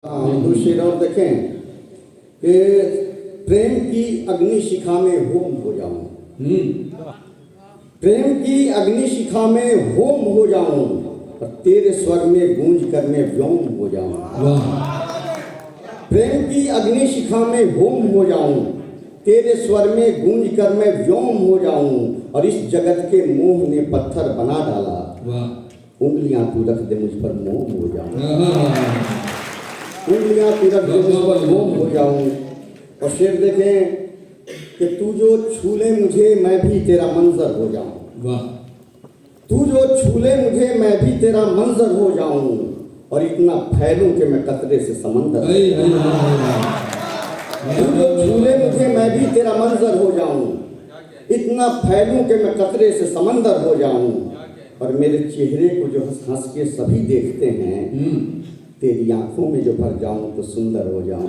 दूसरी ओर देखें कि प्रेम की अग्नि शिखा में होम हो जाऊं, प्रेम की अग्नि शिखा में होम हो जाऊं और तेरे स्वर में गूंज कर मैं व्योम हो जाऊं। प्रेम की अग्नि शिखा में होम हो जाऊं, तेरे स्वर में गूंज कर मैं व्योम हो जाऊं और इस जगत के मोह ने पत्थर बना डाला, उंगलियां तू रख दे मुझ पर मोम हो जाऊं, उंगलियां तू रख दे मुझ पर मोम हो जाऊं। और शेर देखें कि तू जो छूले मुझे मैं भी तेरा मंजर हो जाऊं, तू जो छूले मुझे मैं भी तेरा मंजर हो जाऊं और इतना फैलूं कि मैं कतरे से समंदर, तू जो छूले मुझे मैं भी तेरा मंजर हो जाऊं, इतना फैलूं कि मैं कतरे से समंदर हो जाऊं और मेरे चेहरे को जो हंस हंस के सभी देखते हैं, तेरी आंखों में जो भर जाऊं तो सुंदर हो जाऊं।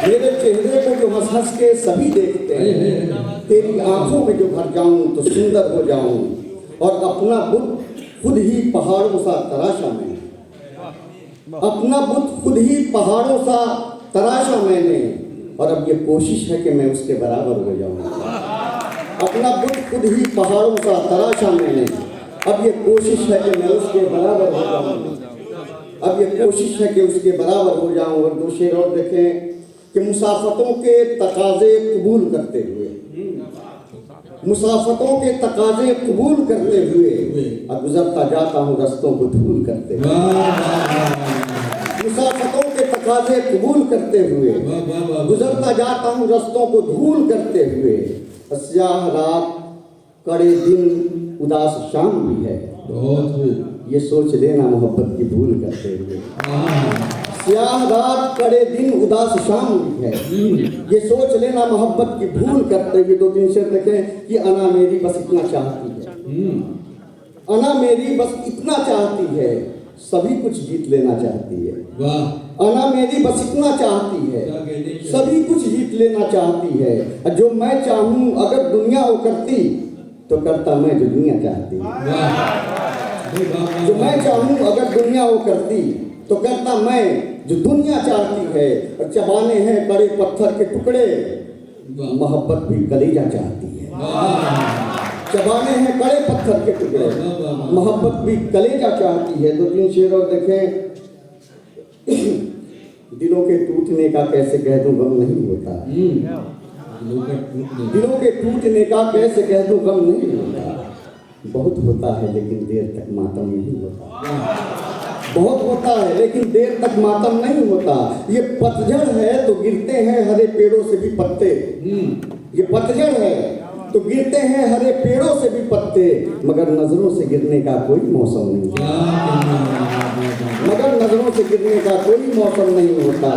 मेरे चेहरे को जो हंस हंस के सभी देखते हैं, तेरी आंखों में जो भर जाऊं तो सुंदर हो जाऊं और अपना बुत खुद ही पहाड़ों सा तराशा मैंने, अपना बुत खुद ही पहाड़ों सा तराशा मैंने और अब ये कोशिश है कि मैं उसके बराबर हो जाऊं। अपना बुत खुद ही पहाड़ों सा तराशा मैंने, अब ये कोशिश है कि मैं उसके बराबर हो जाऊं, अब ये कोशिश है कि उसके बराबर हो जाऊं। और दो शेर और देखें कि मुसाफतों के तकाजे कबूल करते हुए, मुसाफतों के तकाजे कबूल करते हुए अब गुजरता जाता हूँ रस्तों को धूल करते हुए, मुसाफतों के तकाजे कबूल करते हुए गुजरता जाता हूँ रस्तों को धूल करते हुए। स्याह रात कड़े दिन उदास शाम भी है, ये सोच लेना मोहब्बत की भूल करते हुए। स्याह रात कड़े दिन उदास शाम भी है, ये सोच लेना मोहब्बत की भूल करते हुए। दो तीन शेर देखें कि अना मेरी बस इतना चाहती है, अना मेरी बस इतना चाहती है, सभी कुछ जीत लेना चाहती है। अना मेरी बस इतना चाहती है, सभी कुछ जीत लेना चाहती है। जो मैं चाहूं अगर दुनिया वो करती तो करता मैं जो दुनिया चाहती है, जो मैं चाहूं अगर दुनिया वो करती तो करता मैं जो दुनिया चाहती है। और चबाने हैं कड़े पत्थर के टुकड़े, मोहब्बत भी कलेजा चाहती है। चबाने हैं कड़े पत्थर के टुकड़े, मोहब्बत भी कलेजा चाहती है। दो तीन शेर और देखें, दिलों के टूटने का कैसे कह दूं गम नहीं होता, दिलों के टूटने का कैसे कह दूं गम नहीं होता, बहुत होता है लेकिन देर तक मातम नहीं होता, बहुत होता है लेकिन देर तक मातम नहीं होता। ये पतझड़ है तो गिरते हैं हरे पेड़ों से भी पत्ते, ये पतझड़ है तो गिरते हैं हरे पेड़ों से भी पत्ते, मगर नजरों से गिरने का कोई मौसम नहीं, मगर नजरों से गिरने का कोई मौसम नहीं होता।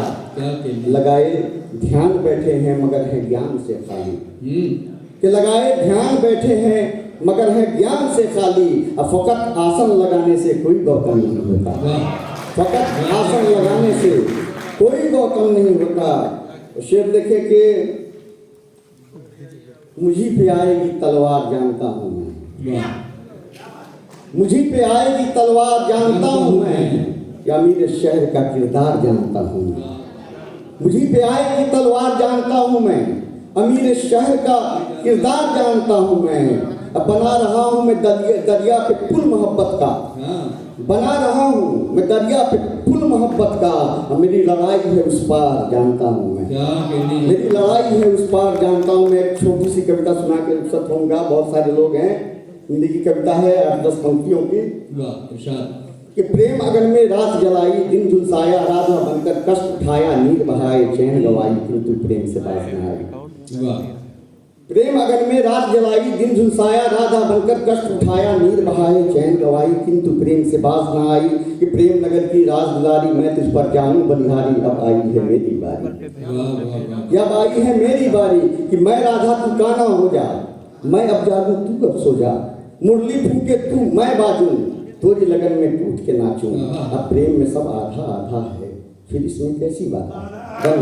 लगाए ध्यान बैठे हैं मगर है ज्ञान से खाली, कि लगाए ध्यान बैठे हैं मगर है ज्ञान से खाली। अब फकत आसन लगाने से कोई गौतम नहीं होता, फकत आसन लगाने से कोई गौतम नहीं होता। शेर देखे कि मुझी पे आएगी तलवार जानता हूँ मैं, मुझी पे आएगी तलवार जानता हूँ मैं, या मेरे शहर का किरदार जानता हूँ मैं। मुझी पे आएगी तलवार जानता हूँ मैं, अमीर शहर का किरदार जानता हूँ मैं। अब बना रहा हूँ मैं दरिया पे पुल मोहब्बत का, बना रहा हूँ मैं दरिया पे पुल मोहब्बत का। मेरी लड़ाई है उस पार जानता हूँ मैं, मेरी लड़ाई है उस पार जानता हूँ मैं। एक छोटी सी कविता सुना के रुखसत होऊंगा, बहुत सारे लोग हैं, हिंदी की कविता है 8-10 पंक्तियों की। कि प्रेम अगन में रात जलाई दिन झुलसाया, राधा बनकर कष्ट उठाया नीर बहाए चैन गवाई किंतु प्रेम से बाज न आई। प्रेम अगन में रात जलाई दिन झुलसाया, राधा बनकर कष्ट उठाया नीर बहाए चैन गवाई किंतु प्रेम से बाज न आई। कि प्रेम नगर की राजगुजारी मैं तुझ पर जाऊं बलिहारी, अब आई है मेरी बारी, अब आई है मेरी बारी। कि मैं राधा तू काना हो जा, मैं अब जागूं तू अब सो जा, मुरली फूके तू मैं बाजूं, थोड़ी लगन में टूट के नाचूं। अब प्रेम में सब आधा आधा है, फिर इसमें कैसी बात है।